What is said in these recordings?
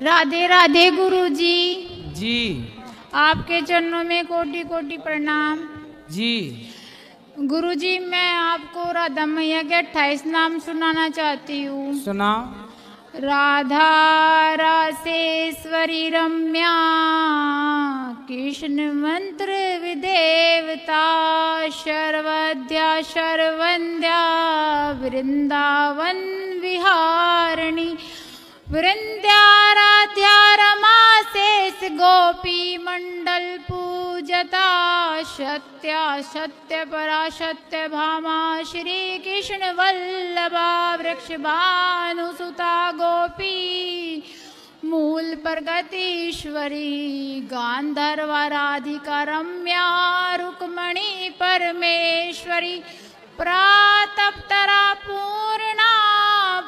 राधे राधे गुरुजी। जी आपके चरणों में कोटि कोटि प्रणाम। जी। गुरुजी, मैं आपको राधा मैया के 28 नाम सुनाना चाहती हूँ। सुना। राधा रासेश्वरी रम्या, कृष्ण मंत्र विदेवता, शर्वद्या शर्वंद्या, वृंदावन विहारिणी, वृंद्याराध्या रमा शेष गोपी मंडल पूजता, सत्या सत्य परा सत्य भामा, श्री कृष्ण वल्लभा वृक्ष भानुसुता, गोपी मूल प्रगतीश्वरी, गांधर्वा राधिका रम्या, रुक्मणी परमेश्वरी, प्रातप्तरा पूर्णा,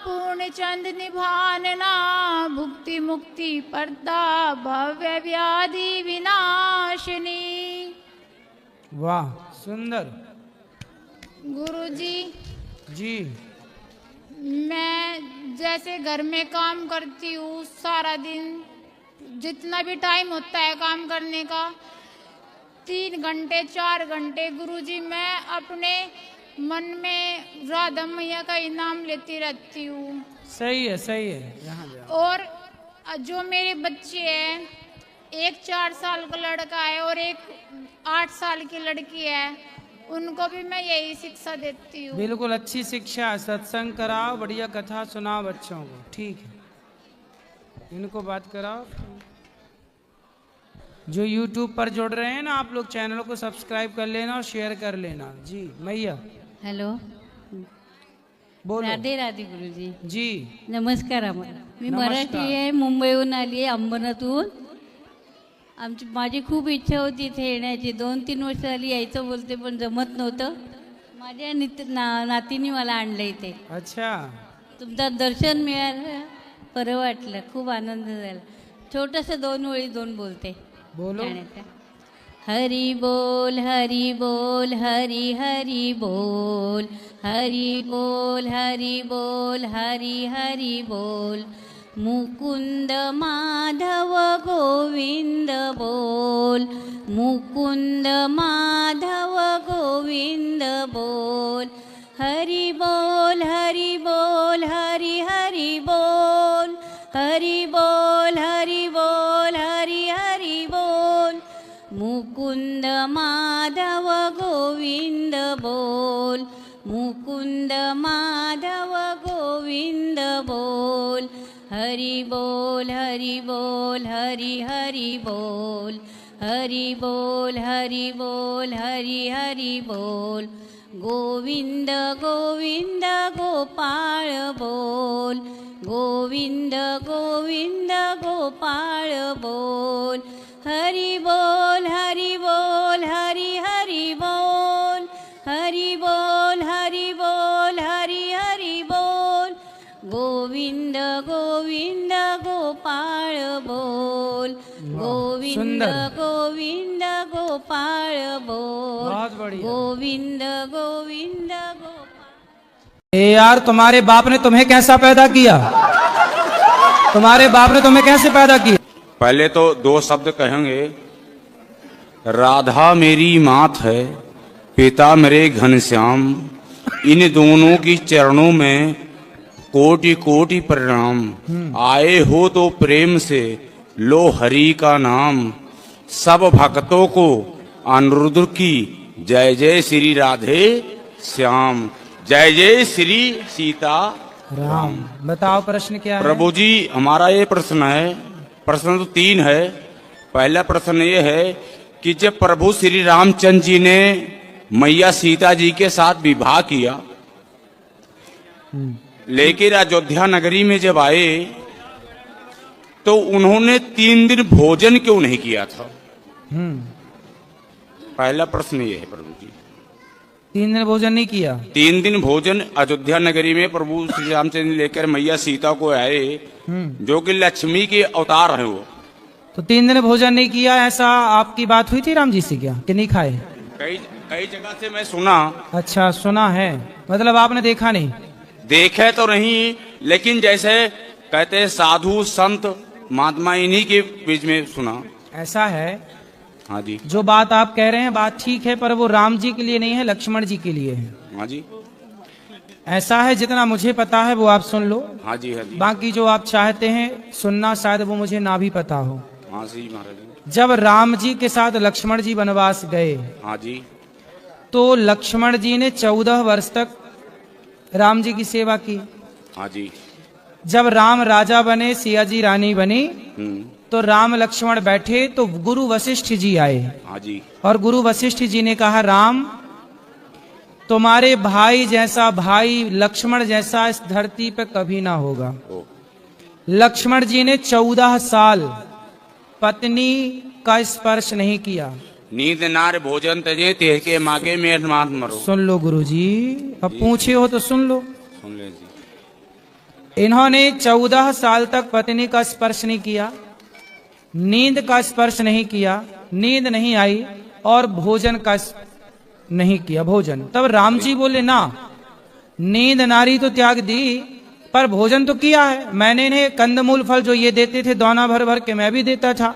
पूर्ण चंद निभानना, भुक्ति मुक्ति पर्दा, भव्य व्याधि विनाशिनी। वाह, सुंदर। गुरुजी, जी। मैं जैसे घर में काम करती हूँ सारा दिन, जितना भी टाइम होता है काम करने का, 3 घंटे 4 घंटे, गुरुजी मैं अपने मन में राधा मैया का इनाम लेती रहती हूँ। सही है, सही है। यहाँ जाओ। और जो मेरे बच्चे हैं, एक 4 साल का लड़का है और एक 8 साल की लड़की है, उनको भी मैं यही शिक्षा देती हूँ। बिल्कुल अच्छी शिक्षा है। सत्संग कराओ, बढ़िया कथा सुनाओ बच्चों को। ठीक है, इनको बात कराओ। जो YouTube पर जुड़ रहे हैं ना, आप लोग चैनल को सब्सक्राइब कर लेना और शेयर कर लेना। जी मैया। हॅलो, बोलो। राधे राधे गुरुजी। जी नमस्कार. मी नमस्कार. मराठी आहे, मुंबईहून आली आहे, अंबरनाथहून. माझी खूप इच्छा होती इथे येण्याची. 2-3 वर्ष झाली यायचं बोलते, पण जमत नव्हतं. माझ्या नातीने मला आणलं इथे. अच्छा. तुमचं दर्शन मिळालं, बरं वाटलं, खूप आनंद झाला. छोटंसं 2 ओळी 2 बोलते. बोलो. हरि बोल हरि बोल हरि हरि बोल, हरि बोल हरि बोल हरि हरि बोल, मुकुंद माधव गोविंद बोल, मुकुंद माधव गोविंद बोल, हरि बोल हरि बोल हरि हरि बोल, हरि बोल हरि बोल हरि हरि बोल, मुकुंद माधव गोविंद बोल, मुकुंद माधव गोविंद बोल, हरि बोल हरि बोल हरि हरि बोल, हरि बोल हरि बोल हरि हरि बोल, गोविंद गोविंद गोपाळ बोल, गोविंद गोविंद गोपाळ बोल, हरि बोल हरि बोल हरि हरि बोल, हरि बोल हरि बोल हरि हरि बोल, गोविंद गोविंद गोपाळ बोल, गोविंद गोविंद गोपाळ बोल, बहुत बढ़िया। गोविंद गोविंद गोपाळ। ए यार, तुम्हारे बाप ने तुम्हें कैसा पैदा किया? तुम्हारे बाप ने तुम्हें कैसे पैदा किया? पहले तो 2 शब्द कहेंगे। राधा मेरी मात है, पिता मेरे घनश्याम, इन दोनों की चरणों में कोटि कोटि प्रणाम। आए हो तो प्रेम से लो हरि का नाम, सब भक्तों को अनुरुद्ध की जय जय श्री राधे श्याम, जय जय श्री सीता राम। बताओ प्रश्न क्या है? प्रभु जी, हमारा ये प्रश्न है, प्रश्न तो 3 है। पहला प्रश्न ये है कि जब प्रभु श्री रामचंद्र जी ने मैया सीता जी के साथ विवाह किया, लेकिन अयोध्या नगरी में जब आए तो उन्होंने 3 दिन भोजन क्यों नहीं किया था? पहला प्रश्न ये है प्रभु जी। 3 दिन भोजन नहीं किया? 3 दिन भोजन अयोध्या नगरी में प्रभु श्री रामचंद्र लेकर मैया सीता को आए, जो कि लक्ष्मी के अवतार है वो। तो 3 दिन भोजन नहीं किया, ऐसा आपकी बात हुई थी राम जी से क्या, कि नहीं खाए? कई जगह से मैं सुना। अच्छा, सुना है, मतलब आपने देखा नहीं? देखे तो नहीं, लेकिन जैसे कहते हैं साधु संत महात्मा इन्हीं के बीच में सुना। ऐसा है, हाँ जी, जो बात आप कह रहे हैं बात ठीक है, पर वो राम जी के लिए नहीं है, लक्ष्मण जी के लिए है। हाँ जी, ऐसा है, जितना मुझे पता है वो आप सुन लो, हाँ जी, हाँ जी, बाकी जो आप चाहते हैं सुनना शायद वो मुझे ना भी पता हो। हाँ जी महाराज। जब राम जी के साथ लक्ष्मण जी वनवास गए हाँ जी, तो लक्ष्मण जी ने 14 वर्ष तक राम जी की सेवा की। हाँ जी, जब राम राजा बने, सिया जी रानी बनी, तो राम लक्ष्मण बैठे तो गुरु वशिष्ठ जी आए। हाँ जी, और गुरु वशिष्ठ जी ने कहा, राम तुम्हारे भाई जैसा भाई लक्ष्मण जैसा इस धरती पे कभी ना होगा। ओ, लक्ष्मण जी ने 14 साल पत्नी का स्पर्श नहीं किया। नींद नार भोजन तजे तेह के मागे मेर मात मरो। सुन लो गुरुजी, अब पूछे हो तो सुन लो। सुन ले जी। इन्होंने 14 साल तक पत्नी का स्पर्श नहीं किया, नींद का स्पर्श नहीं किया, नींद नहीं आई, और भोजन का नहीं किया भोजन। तब राम जी बोले, ना, नींद नारी तो त्याग दी, पर भोजन तो किया है मैंने। इन्हें कंदमूल फल जो ये देते थे दोना भर भर के मैं भी देता था।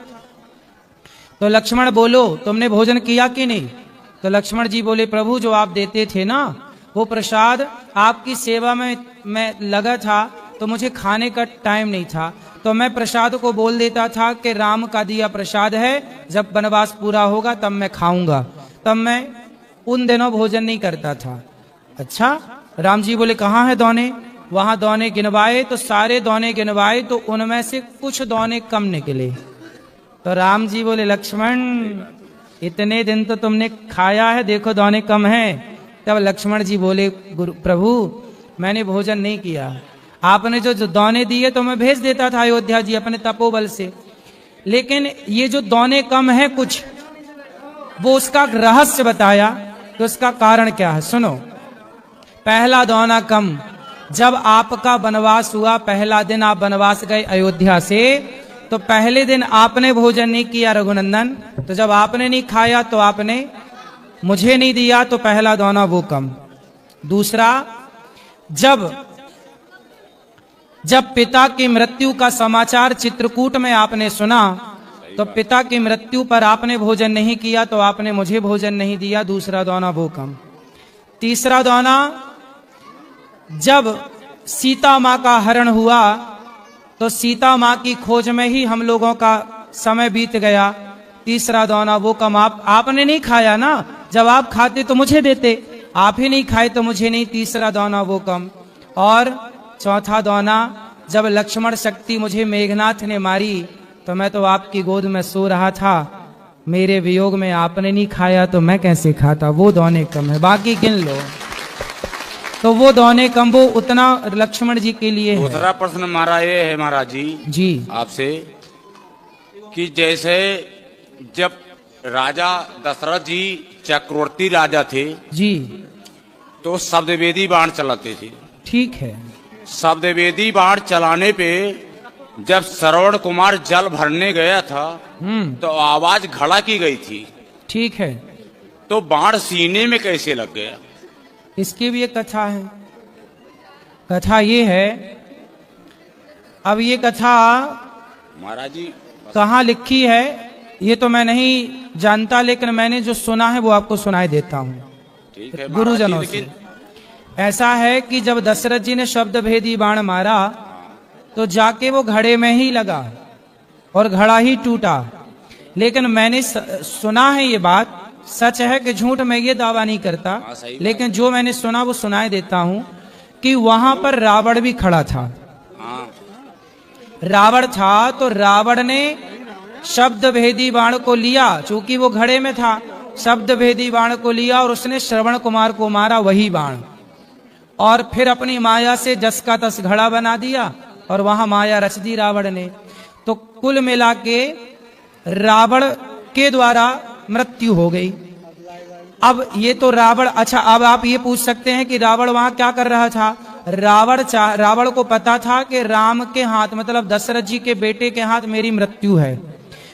तो लक्ष्मण बोलो, तुमने भोजन किया कि नहीं? तो लक्ष्मण जी बोले, प्रभु जो आप देते थे ना वो प्रसाद, आपकी सेवा में मैं लगा था तो मुझे खाने का टाइम नहीं था, तो मैं प्रसाद को बोल देता था कि राम का दिया प्रसाद है, जब वनवास पूरा होगा तब मैं खाऊंगा। तब मैं उन दिनों भोजन नहीं करता था। अच्छा, राम जी बोले, कहाँ है दोने? वहां दोने गिनवाए तो सारे दोने गिनवाए तो उनमें से कुछ दोने कम निकले। तो राम जी बोले, लक्ष्मण इतने दिन तो तुमने खाया है, देखो दोने कम हैं। तब लक्ष्मण जी बोले, गुरु प्रभु मैंने भोजन नहीं किया, आपने जो दोने दिए तो मैं भेज देता था अयोध्या जी अपने तपोबल से, लेकिन ये जो दोने कम है कुछ, वो उसका रहस्य बताया। तो उसका कारण क्या है सुनो। पहला दोना कम, जब आपका वनवास हुआ, पहला दिन आप वनवास गए अयोध्या से, तो पहले दिन आपने भोजन नहीं किया रघुनंदन, तो जब आपने नहीं खाया तो आपने मुझे नहीं दिया, तो पहला दोना वो कम। दूसरा, जब पिता की मृत्यु का समाचार चित्रकूट में आपने सुना, तो पिता की मृत्यु पर आपने भोजन नहीं किया, तो आपने मुझे भोजन नहीं दिया, दूसरा दोना वो कम। तीसरा दोना, जब सीता माँ का हरण हुआ तो सीता माँ की खोज में ही हम लोगों का समय बीत गया, तीसरा दोना वो कम। आपने नहीं खाया ना, जब आप खाते तो मुझे देते, आप ही नहीं खाए तो मुझे नहीं, तीसरा दोना वो कम। और चौथा दोना, जब लक्ष्मण शक्ति मुझे मेघनाथ ने मारी तो मैं तो आपकी गोद में सो रहा था, मेरे वियोग में आपने नहीं खाया तो मैं कैसे खाता, वो दोने कम है। बाकी गिन लो तो वो दोने कम, वो उतना लक्ष्मण जी के लिए है। दूसरा प्रश्न हमारा ये है महाराज जी आपसे, कि जैसे जब राजा दशरथ जी चक्रवर्ती राजा थे जी, तो शब्दवेदी बाण चलाते थे। ठीक है। शब्दवेदी बाण चलाने पे जब श्रवण कुमार जल भरने गया था तो आवाज घड़ा की गई थी। ठीक है। तो बाण सीने में कैसे लग गया? इसकी भी एक कथा है। कथा ये है, अब ये कथा महाराज जी कहाँ लिखी है ये तो मैं नहीं जानता, लेकिन मैंने जो सुना है वो आपको सुनाई देता हूँ ठीक है गुरुजनों से। ऐसा है कि जब दशरथ जी ने शब्द भेदी बाण मारा तो जाके वो घड़े में ही लगा और घड़ा ही टूटा। लेकिन मैंने सुना है, ये बात सच है कि झूठ, मैं ये दावा नहीं करता, लेकिन जो मैंने सुना वो सुनाई देता हूँ कि वहां पर रावण भी खड़ा था। रावण था तो रावण ने शब्द भेदी बाण को लिया, चूंकि वो घड़े में था, शब्द भेदी बाण को लिया और उसने श्रवण कुमार को मारा वही बाण, और फिर अपनी माया से जस का तस घड़ा बना दिया और वहां माया रच दी रावण ने। तो कुल मिला के रावण के द्वारा मृत्यु हो गई। अब ये तो रावण, अच्छा अब आप ये पूछ सकते हैं कि रावण वहां क्या कर रहा था? रावण को पता था कि राम के हाथ, मतलब दशरथ जी के बेटे के हाथ मेरी मृत्यु है,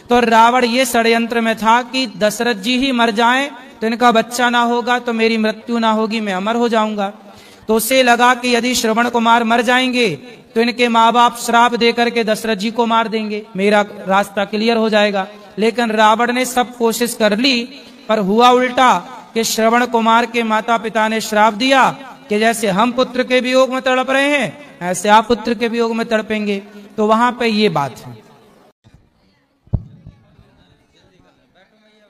तो रावण ये षड्यंत्र में था कि दशरथ जी ही मर जाएं तो इनका बच्चा ना होगा तो मेरी मृत्यु ना होगी, मैं अमर हो जाऊंगा। तो उसे लगा कि यदि श्रवण कुमार मर जाएंगे तो इनके माँ बाप श्राप देकर के दशरथ जी को मार देंगे, मेरा रास्ता क्लियर हो जाएगा। लेकिन रावण ने सब कोशिश कर ली, पर हुआ उल्टा कि श्रवण कुमार के माता पिता ने श्राप दिया कि जैसे हम पुत्र के वियोग में तड़प रहे हैं ऐसे आप पुत्र के वियोग में तड़पेंगे। तो वहां पे ये बात है।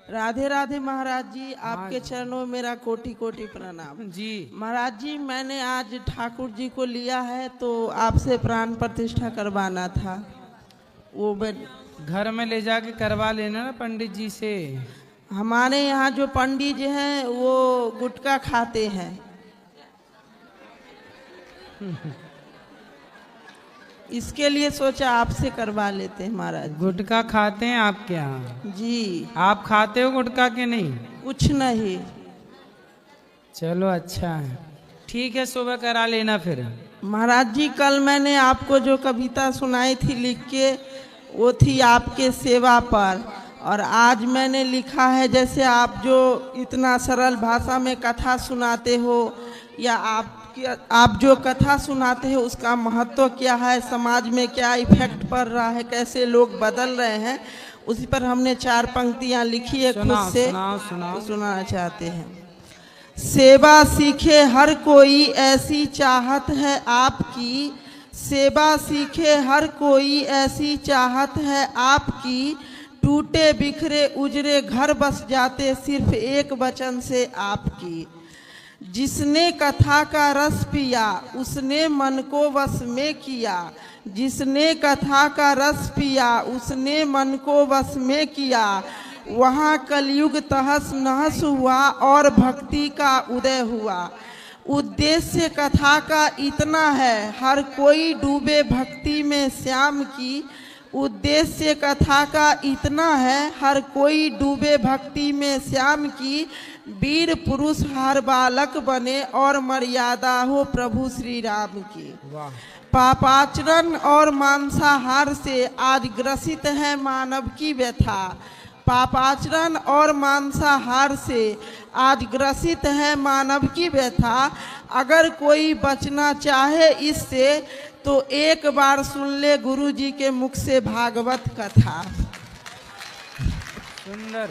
राधे राधे महाराज जी, आपके चरणों में मेरा कोटि कोटि प्रणाम जी। महाराज जी, मैंने आज ठाकुर जी को लिया है तो आपसे प्राण प्रतिष्ठा करवाना था। वो घर में ले जाके करवा लेना ना पंडित जी से। हमारे यहाँ जो पंडित जी हैं वो गुटखा खाते हैं। इसके लिए सोचा आपसे करवा लेते हैं महाराज। गुटखा खाते हैं आपके यहाँ? जी। आप खाते हो गुटखा के नहीं? कुछ नहीं। चलो अच्छा है, ठीक है, सुबह करा लेना फिर। महाराज जी, कल मैंने आपको जो कविता सुनाई थी लिख के, वो थी आपके सेवा पर, और आज मैंने लिखा है जैसे आप जो इतना सरल भाषा में कथा सुनाते हो, या आप जो कथा सुनाते हैं उसका महत्व क्या है, समाज में क्या इफेक्ट पड़ रहा है, कैसे लोग बदल रहे हैं, उसी पर हमने 4 पंक्तियां लिखी है खुद से, सुनाना चाहते हैं। सेवा सीखे हर कोई ऐसी चाहत है आपकी, सेवा सीखे हर कोई ऐसी चाहत है आपकी, टूटे बिखरे उजरे घर बस जाते सिर्फ एक वचन से आपकी। जिसने कथा का रस पिया उसने मन को वश में किया, जिसने कथा का रस पिया उसने मन को वश में किया, वहाँ कलयुग तहस नहस हुआ और भक्ति का उदय हुआ। उद्देश्य कथा का इतना है हर कोई डूबे भक्ति में श्याम की, उद्देश्य कथा का इतना है हर कोई डूबे भक्ति में श्याम की, वीर पुरुष हर बालक बने और मर्यादा हो प्रभु श्री राम की। पापाचरण और मांसाहार से आज ग्रसित है मानव की व्यथा, पापाचरण और मांसाहार से आज ग्रसित है मानव की व्यथा। अगर कोई बचना चाहे इससे तो एक बार सुन ले गुरु जी के मुख से भागवत कथा। सुंदर।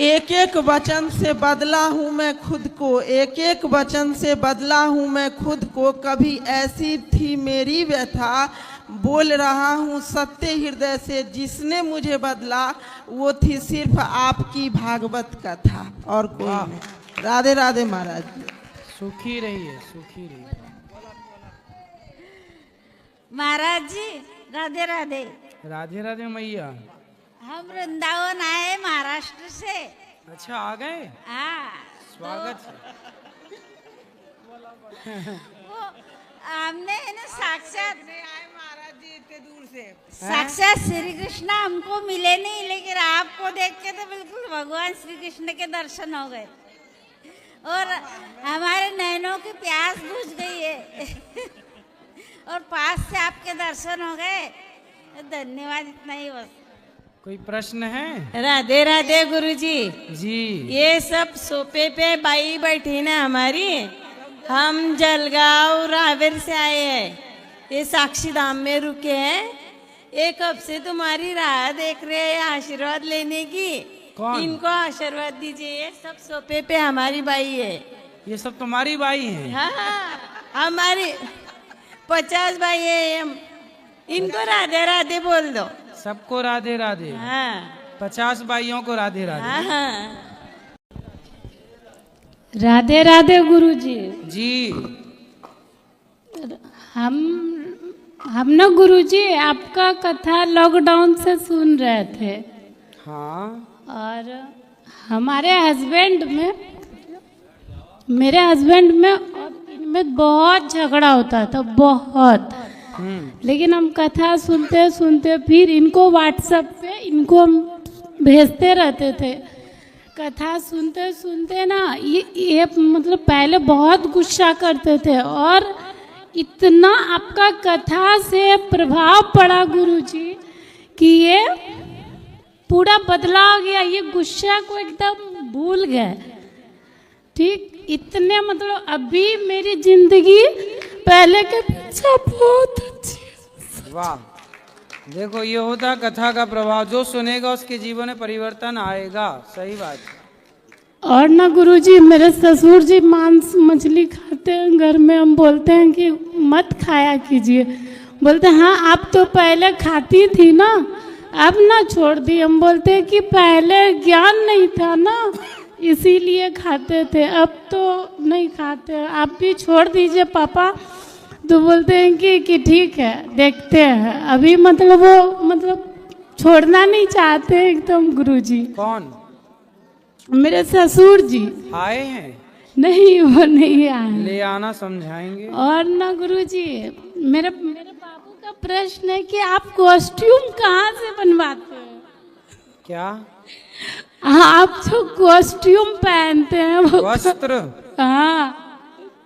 एक एक वचन से बदला हूँ मैं खुद को, एक एक वचन से बदला हूँ मैं खुद को, कभी ऐसी थी मेरी व्यथा, बोल रहा हूँ सत्य हृदय से, जिसने मुझे बदला वो थी सिर्फ आपकी भागवत कथा और कोई नहीं। राधे राधे महाराज जी। सुखी रहिए, सुखी रहिए महाराज जी। राधे राधे। राधे राधे मैया। हम वृंदावन आए महाराष्ट्र से। अच्छा, आ गए? हाँ, स्वागत है। वो हमने ना साक्षात महाराज जी इतने दूर से साक्षात श्री कृष्ण हमको मिले नहीं, लेकिन आपको देख के तो बिल्कुल भगवान श्री कृष्ण के दर्शन हो गए और हमारे नैनों की प्यास बुझ गई है और पास से आपके दर्शन हो गए। धन्यवाद, इतना ही बस। कोई प्रश्न है? राधे राधे गुरुजी जी। ये सब सोफे पे बाई बैठी ना हमारी, हम जलगांव रावेर से आए हैं, ये साक्षी धाम में रुके हैं। एक कब से तुम्हारी राह देख रहे हैं आशीर्वाद लेने की। कौन? इनको आशीर्वाद दीजिए। ये सब सोफे पे हमारी बाई है। ये सब तुम्हारी बाई हैं? हाँ, हमारी 50 बाई है। इनको राधे राधे बोल दो। सबको राधे राधे। हाँ 50 बाइयों को राधे राधे। हाँ। राधे राधे गुरुजी। जी। हम ना गुरुजी आपका कथा लॉकडाउन से सुन रहे थे। हाँ। और हमारे हस्बैंड में, मेरे हस्बैंड में और इनमें बहुत झगड़ा होता था, बहुत। लेकिन हम कथा सुनते सुनते फिर इनको व्हाट्सएप पे इनको हम भेजते रहते थे। कथा सुनते सुनते ना ये मतलब पहले बहुत गुस्सा करते थे और इतना आपका कथा से प्रभाव पड़ा गुरुजी कि ये पूरा बदलाव गया, ये गुस्सा को एकदम भूल गए। ठीक, इतने मतलब अभी मेरी जिंदगी पहले के पीछे बहुत अच्छी है। वाह, देखो ये होता कथा का प्रभाव, जो सुनेगा उसके जीवन में परिवर्तन आएगा। सही बात है। और ना गुरुजी, मेरे ससुर जी मांस मछली खाते हैं घर में, हम बोलते हैं कि मत खाया कीजिए, बोलते हैं हाँ आप तो पहले खाती थी ना, अब ना छोड़ दी। हम बोलते हैं कि पहले ज्ञान नहीं था ना, इसीलिए खाते थे, अब तो नहीं खाते, आप भी छोड़ दीजिए पापा। तो बोलते हैं कि ठीक है देखते हैं, अभी मतलब वो मतलब छोड़ना नहीं चाहते एकदम गुरुजी। कौन? मेरे ससुर जी आए हैं? नहीं, वो नहीं आए। ले आना, समझाएंगे। और ना गुरुजी, मेरे बाबू का प्रश्न है कि आप कॉस्ट्यूम कहाँ से बनवाते हैं? क्या? हाँ, आप जो कॉस्ट्यूम पहनते हैं वो वस्त्र हाँ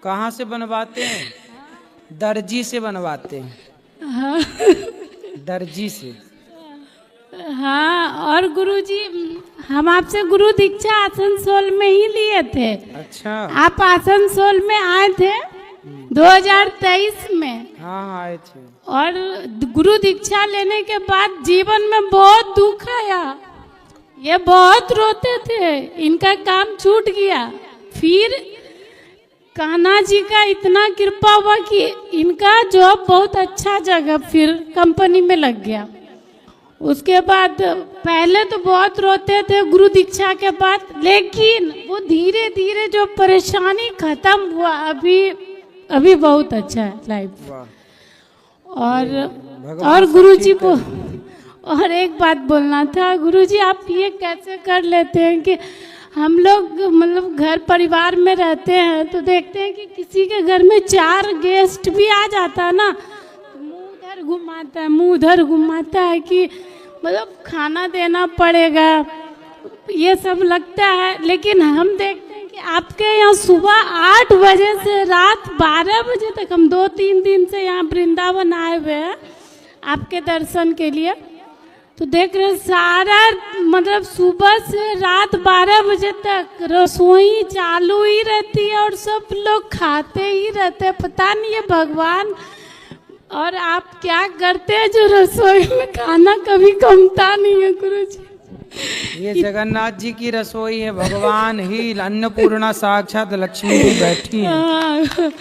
कहाँ से बनवाते हैं? दर्जी से बनवाते हैं। हाँ दर्जी से। हाँ। और गुरुजी, हम आपसे गुरु दीक्षा आसनसोल में ही लिए थे। अच्छा। आप आसनसोल में आए थे 2023 में। हाँ आए थे। और गुरु दीक्षा लेने के बाद जीवन में बहुत दुख आया, ये बहुत रोते थे, इनका काम छूट गया। फिर कान्हा जी का इतना कृपा हुआ कि इनका जॉब बहुत अच्छा जगह फिर कंपनी में लग गया। उसके बाद पहले तो बहुत रोते थे गुरु दीक्षा के बाद, लेकिन वो धीरे धीरे जो परेशानी खत्म हुआ, अभी बहुत अच्छा है लाइफ। और गुरुजी को और एक बात बोलना था, गुरुजी आप ये कैसे कर लेते हैं कि हम लोग मतलब घर परिवार में रहते हैं तो देखते हैं कि किसी के घर में 4 गेस्ट भी आ जाता है ना, तो मुंह उधर घुमाता है, मुंह उधर घुमाता है कि मतलब खाना देना पड़ेगा, ये सब लगता है। लेकिन हम देखते हैं कि आपके यहाँ सुबह 8 बजे से रात 12 बजे तक, हम 2-3 दिन से यहाँ वृंदावन आए हुए हैं आपके दर्शन के लिए, तो देख रहे सारा मतलब सुबह से रात 12 बजे तक रसोई चालू ही रहती है और सब लोग खाते ही रहते हैं। पता नहीं है भगवान और आप क्या करते हैं जो रसोई में खाना कभी कमता नहीं है गुरुजी। ये जगन्नाथ जी की रसोई है, भगवान ही अन्नपूर्णा साक्षात लक्ष्मी जी बैठी हैं।